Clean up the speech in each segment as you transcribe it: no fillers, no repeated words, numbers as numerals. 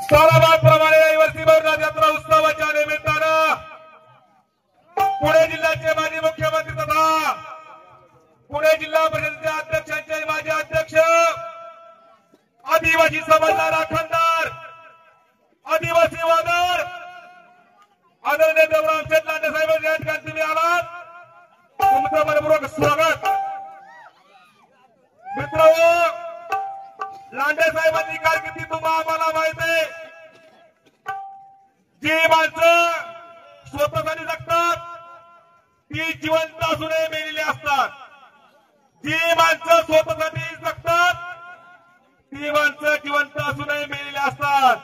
सालाबादप्रमाणे यावर्षी भरणार यात्रा उत्सवाच्या निमित्तानं पुणे जिल्ह्याचे माजी मुख्यमंत्री तथा पुणे जिल्हा परिषदेचे अध्यक्षांचे माजी अध्यक्ष आदिवासी समाजचा राखणदार आदिवासी वादळ आदरणीय देवराम शेठ लांडे साहेब या ठिकाणी तुम्ही आलात, तुमचं मनपूर्वक स्वागत. मित्रांनो, लांडे साहेबांची कारकिर्दी तुम्हाला आम्हाला माहिती आहे. जी माणसं स्वतःसाठी जगतात ती जिवंत असूनही मेलेली असतात. जी माणसं स्वतःसाठी जगतात ती माणसं जिवंत असूनही मेलेली असतात.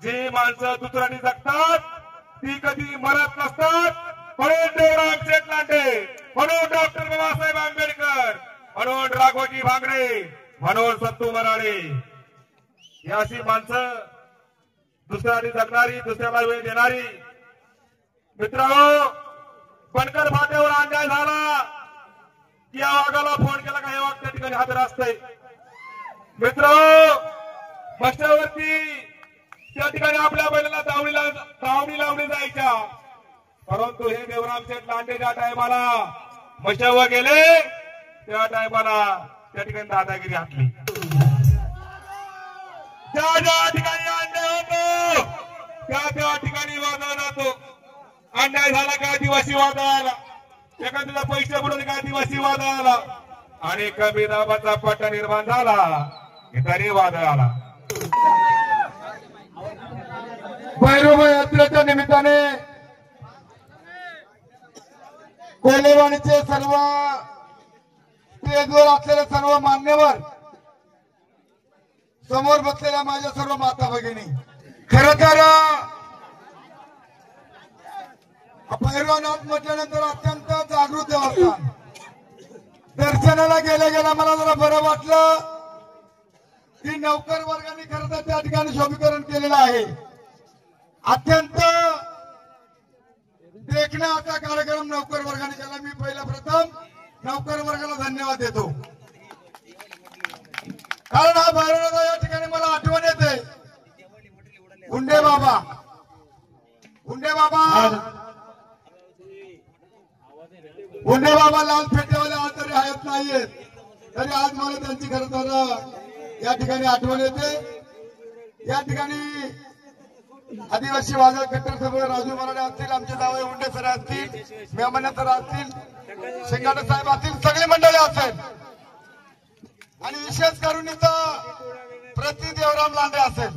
जी माणसं दुसऱ्यासाठी जगतात ती कधी मरत नसतात. म्हणून देवराम शेठ लांडे, म्हणून डॉक्टर बाबासाहेब आंबेडकर, म्हणून राघोजी भांगरे, म्हणून सत्तू मराळे ही अशी माणसं दुसऱ्यासाठी जगणारी, दुसऱ्याला वेळ देणारी. मित्रांनो, बनकर फाट्यावर अन्याय झाला की या वाघाला फोन केला का हे वाघ त्या ठिकाणी हजर असते. मित्रांनो, मस्त्यावरती त्या ठिकाणी आपल्या बैलाला दावणी लावली जायच्या, परंतु हे देवराम शेठ लांडे ज्या टायमाला मस्त्यावर गेले त्या टायमाला त्या ठिकाणी दादागिरी हाकली. ज्या ठिकाणी अन्याय होतो त्या ठिकाणी वादळ जातो. अन्याय झाला का आदिवासी वादळ आला, एखाद्याला पैसे बुडवले का आदिवासी वादळ आला, आणि कमी दाबाचा पट्टा निर्माण झाला तरी वादळ आला. भैरव यात्रेच्या निमित्ताने कोलेवाडीचे सर्व स्टेजवर असलेले सर्व मान्यवर, समोर बसलेल्या माझ्या सर्व माता भगिनी, खरं तर भैरवनाथ म्हटल्यानंतर अत्यंत जागृत देवस्थान. दर्शनाला गेल्या गेल्या मला जरा बरं वाटलं की नौकर वर्गाने खरं तर त्या ठिकाणी शोभीकरण केलेलं आहे. अत्यंत देखणा असा कार्यक्रम नौकर वर्गाने केला. मी पहिला प्रथम नौकर वर्गाला धन्यवाद देतो, कारण हा भैरवनाथ या ठिकाणी मला आठवण येते. गुंडे बाबा लाल फेटेवाले आज तरी आहेत नाहीयेत, तरी आज मला त्यांची खरं तर या ठिकाणी आठवण येते. या ठिकाणी आदिवासी वादळ कट्टर सभा राजू मराठे असतील, आमचे जावई उंडे सर असतील, मेहमान सर असतील, शिंगाडे साहेब असतील, सगळी मंडळी असेल, आणि विशेष करून इथं प्रति देवराम लांडे असेल.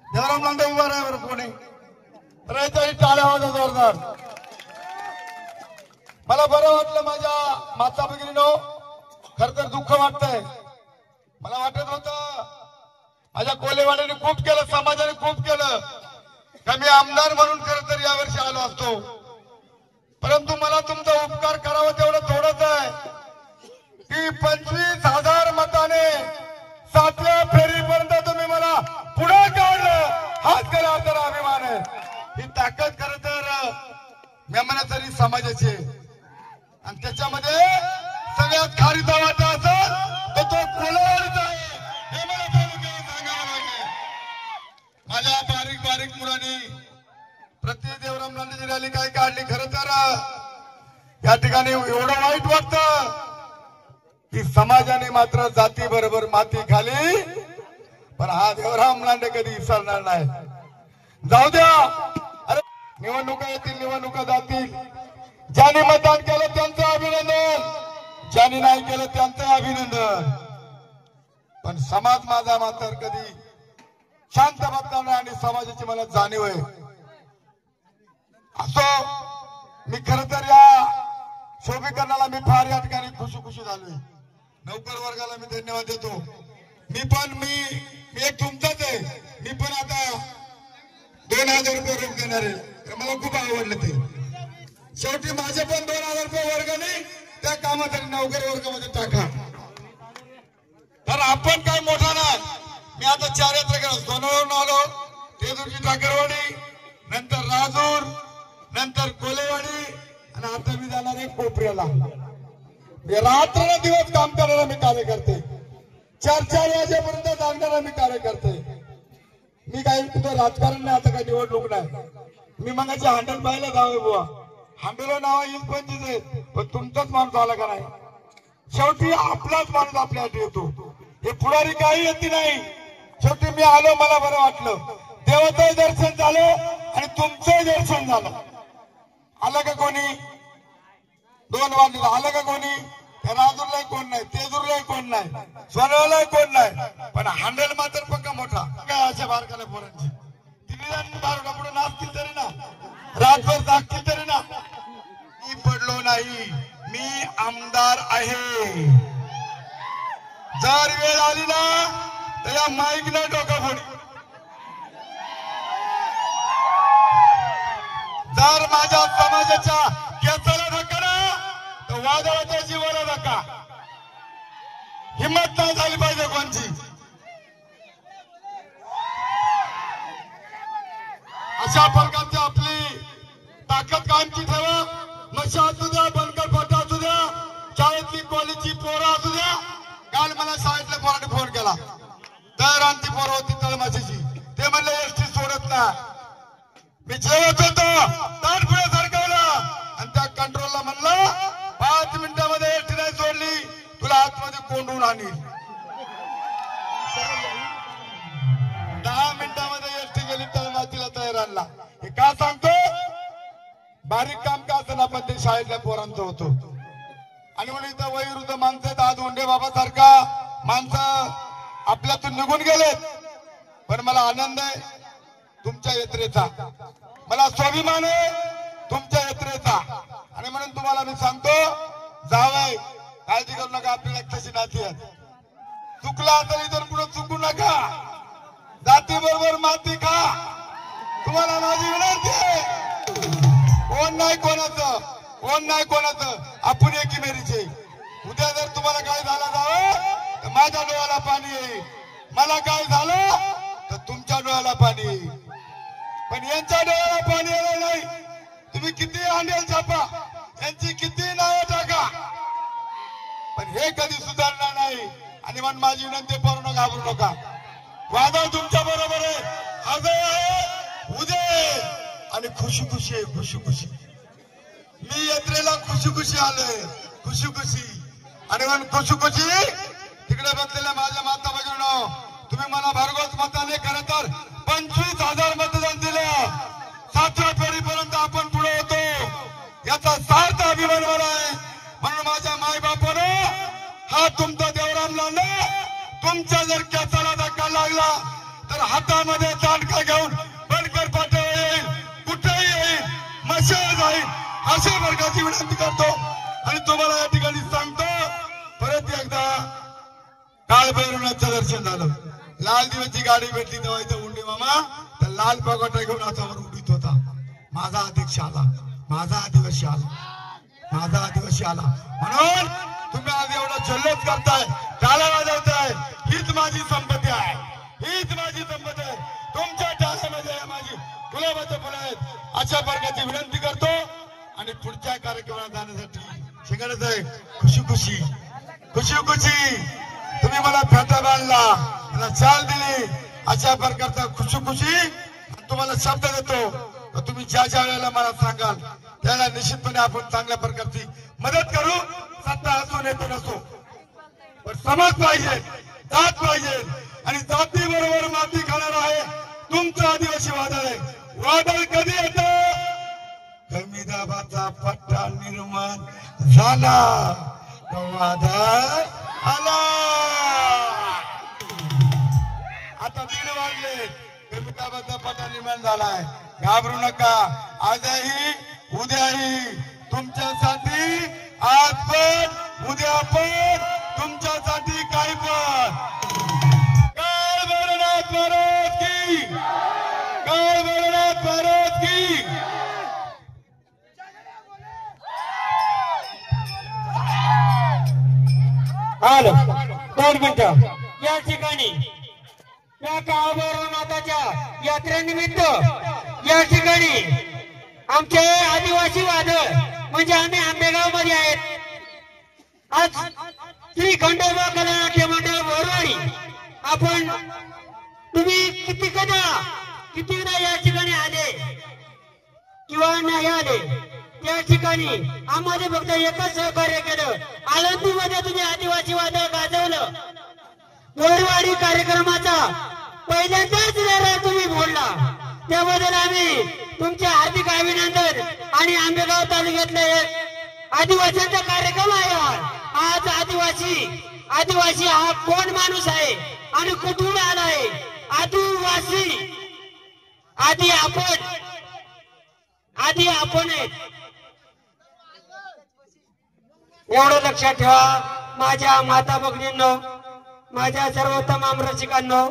देवराम लांडे उभा राहा बरं कोणी, रयतही टाळ्या वाजा जोरदार. मला बरं वाटलं माझ्या माता भगिनीनो, खर तर दुःख वाटतंय. मला वाटत होतं माझ्या कोलेवाड्याने खूप केलं, समाजाने खूप केलं, का मी आमदार म्हणून खरं तर यावर्षी आलो असतो, परंतु मला तुमचा उपकार करावा तेवढं थोडंच आहे की 25,000 मताने 7व्या फेरीपर्यंत तुम्ही मला पुढे काढलं. हाच खरा तर अभिमान आहे. ही ताकद खरं तर मेमनातरी समाजाची आहे, आणि त्याच्यामध्ये सगळ्यात खारीचा वाटा असेल तर तो कोलेवाडीचा आहे हे मला प्रामुख्याने सांगायला पाहिजे. माझ्या बारीक बारीक मुलांनी प्रति देवराम लांडेची रॅली काय काढली. खरं तर या ठिकाणी एवढं वाईट वाटतं की समाजाने मात्र जाती बरोबर माती खाली, पण हा देवराम लांडे कधी विसरणार नाही. जाऊ द्या, अरे निवडणुका येतील, निवडणुका जातील. ज्यांनी मतदान केलं त्यांचं अभिनंदन, ज्यांनी नाही केलं त्यांचं अभिनंदन, पण समाज माझा मात्र कधी शांत बसणार नाही, आणि समाजाची मला जाणीव आहे. असो, मी खरं तर या शोभीकरणाला मी फार या ठिकाणी खुशी झालोय. नौकर वर्गाला मी धन्यवाद देतो. मी एक तुमचाच आहे. मी पण आता 2,000 रुपये रोख देणार आहे. मला खूप आवडलं ते. शेवटी माझे पण 2,000 रुपये वर्गाने त्या कामासाठी नौकर वर्गामध्ये टाका. तर आपण काय मोठा नाही. मी आता 4 यात्रा केला. सोनवरून आलो, तेजूरची ठाकरवाडी, नंतर राजूर, नंतर कोलेवाडी, आणि आता मी जाणार आहे कोपऱ्याला. रात्र दिवस काम करणारा मी कार्यकर्ते, 4 वाजेपर्यंत जागणारा मी कार्यकर्ते. मी काही तिथं राजकारण नाही, आता काही निवडणूक नाही. मी मगाची हँडल पाहिलं जावं बुवा, हँडल नाव येईल पण पण तुमचाच माणूस आला का नाही. शेवटी आपलाच माणूस आपल्यासाठी येतो. हे पुढारी काही येते नाही. शेवटी मी आलो, मला बरं वाटलं. देवाचं दर्शन झालं आणि तुमचंही दर्शन झालं. आलं का कोणी? 2 वाजता आलं का कोणी? राजूरला कोण नाही, तेजूरला कोण नाही, सोनवला कोण नाही, पण हँडल मात्र पक्का मोठा. काय अशा बारकाला पोरांची तिने बारका पुढे नाचतील तरी ना, रातभर जागतील तरी ना. मी पडलो नाही, मी आमदार आहे. जर वेळ आली ना तर या माईक न डोकं फोडी. जर माझ्या समाजाच्या केसाला धक्का ना तर वादळाच्या जीवाला धक्का. हिंमत नाही झाली पाहिजे कोणची. अशा प्रकारची आपली ताकद कायमची ठेवा. मशा असू द्या, बनकर फाटा असू द्या, शाळेतली कॉलेजची पोरं असू द्या. काल मला शाळेतल्या पोराने फोन केला, दहरांची पोरं होती तळमाशीची. ते म्हणले एसटी सोडत ना. मी जेवत होतो, ताट पुढे सरकवला आणि त्या कंट्रोलला म्हणलं 5 मिनिटांमध्ये एसटी नाही सोडली तुला आतमध्ये कोंडून आणील. 10 मिनिटांमध्ये एसटी गेली तळमाशीला तळरांना. हे का सांगतो? बारीक काम का असं आपण ते शाळेतल्या पोरांचं होतो. आणि म्हणून इथं वयोवृद्ध माणसं, आज ओंडे बाबा सारखा माणसं आपल्यातून निघून गेलेत. पण मला आनंद आहे तुमच्या यात्रेचा, मला स्वाभिमान आहे तुमच्या यात्रेचा. आणि म्हणून तुम्हाला मी सांगतो, जावय काळजी करू नका, आपली रक्ताची नाती आहेत. चुकला तर इतर पुढे चुकू नका. जाती बरोबर माती खा. तुम्हाला माझी विनंती आहे, कोण नाही कोणाचं, कोण नाही कोणाचं, आपण एकीमेरीचे. उद्या जर तुम्हाला काय झालं जावं तर माझ्या डोळ्याला पाणी येईल, मला काय झालं तर तुमच्या डोळ्याला पाणी येईल. पण यांच्या डोळ्याला पाणी येणार नाही. तुम्ही किती हँडल छापा, यांची किती नावं टाका, पण हे कधी सुधारणार नाही. आणि म्हणून माझी विनंती, करू घाबरू नका. वादळ तुमच्या बरोबर आहे, आज आहे, उद्या आहे. आणि खुशी खुशी आहे, खुशी खुशी. मी यात्रेला खुशी खुशी आलोय, खुशी खुशी. आणि म्हणून खुशी खुशी तिकडे बसलेल्या माझ्या माता भगिनींनो, तुम्ही मला भरघोस मताने खरं तर 25,000 मतदान दिलं. 7व्या फेरीपर्यंत आपण पुढे होतो, याचा सार्थ अभिमान मला आहे. म्हणून माझ्या मायबापानं हा तुमचा देवराम लांडे, तुमच्या जर केसाला धक्का लागला तर हातामध्ये दांडका घेऊन बनकर पाठवून येईल, कुठेही येईल, मशाल जाईल. अशा प्रकारची विनंती करतो. आणि तुम्हाला या ठिकाणी सांगतो, परत एकदा काळ भैरवनाथचं दर्शन झालं. लाल दिवसची गाडी भेटली तेव्हा इथं उंडे मामा तर लाल पगोटा घेऊन हातावर उडीत होता. माझा अध्यक्ष आला, माझा आदिवासी आला, माझा आदिवासी आला. म्हणून तुम्ही आज एवढा जल्लोष करताय, टाळ्या वाजवताय. हीच माझी संपत्ती आहे, हीच माझी संपत्ती आहे. तुमच्या टाळ्यामध्ये माझी गुलाबाचं फुलं आहेत. अशा प्रकारची विनंती करतो. आणि पुढच्या कार्यक्रमाला जाण्यासाठी शिंगाडत आहे, खुशी खुशी, खुशी खुशी. तुम्ही मला फेटा बांधला, मला चाल दिली. अशा प्रकारचा खुशी खुशी तुम्हाला शब्द देतो. तुम्ही ज्या ज्या वेळेला मला सांगाल त्याला निश्चितपणे आपण चांगल्या प्रकारची मदत करू. सत्ता असो नेते नसो, पण समाज पाहिजे, जात पाहिजे. आणि जाती बरोबर माती खाणार आहे तुमचं आदिवासी वादळ आहे. वादळ कधी येतं? कमी दाबाचा पट्टा निर्माण झाला, वादळ आला. आता 3 वाजले, कमी दाबाचा पट्टा निर्माण झालाय. घाबरू नका. आजही उद्याही तुमच्यासाठी, आज पण उद्या पण तुमच्यासाठी. काही पण काळ भैरवनाथ महाराज की, काळ भैरवनाथ महाराज की. हॅलो, 2 मिनिटं. या ठिकाणी या काळ भैरवनाथाच्या यात्रेनिमित्त या ठिकाणी आमचे आदिवासी वादळ म्हणजे आम्ही आंबेगाव मध्ये आहेत. आज श्री खंडोबा कला नाट्य मंडळ बोरवाडी आपण तुम्ही कितीदा या ठिकाणी आले किंवा नाही आले, त्या ठिकाणी आम्हाला फक्त एकच सहकार्य केलं. आळंदीमध्ये तुम्ही आदिवासी वादळ गाजवलं. मोरवाडी कार्यक्रमाचा पहिल्यांदाच नारळ तुम्ही फोडला, त्याबद्दल आम्ही तुमचे हार्दिक अभिनंदन. आणि आंबेगाव तालुक्यातले आदिवासींचा कार्यक्रम आहे. आज आदिवासी हा कोण माणूस आहे आणि कुठून आला आहे? आदिवासी आधी आपण आहे. एवढं लक्षात ठेवा माझ्या माता भगिनींनो, माझ्या सर्वोत्तम आमरसिकांनो,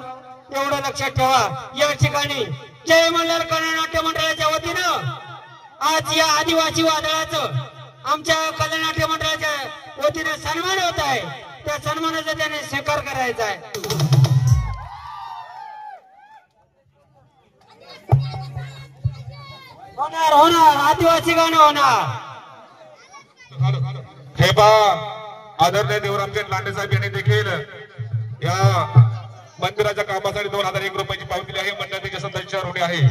एवढं लक्षात ठेवा. या ठिकाणी जय मल्हार कला नाट्य मंडळाच्या वतीनं आज या आदिवासी वादळाचं आमच्या कला नाट्य मंडळाच्या वतीनं सन्मान होत आहे. त्या सन्मानाचा त्याने स्वीकार करायचा आहे. होणार आदिवासी गाणं होणार. हे पहा आदरणीय देवरामचे लांडे साहेब यांनी देखील या मंदिराच्या कामासाठी 2001 रुपयाची पावती दिली आहे. मंडळाचे सदस्य आहे.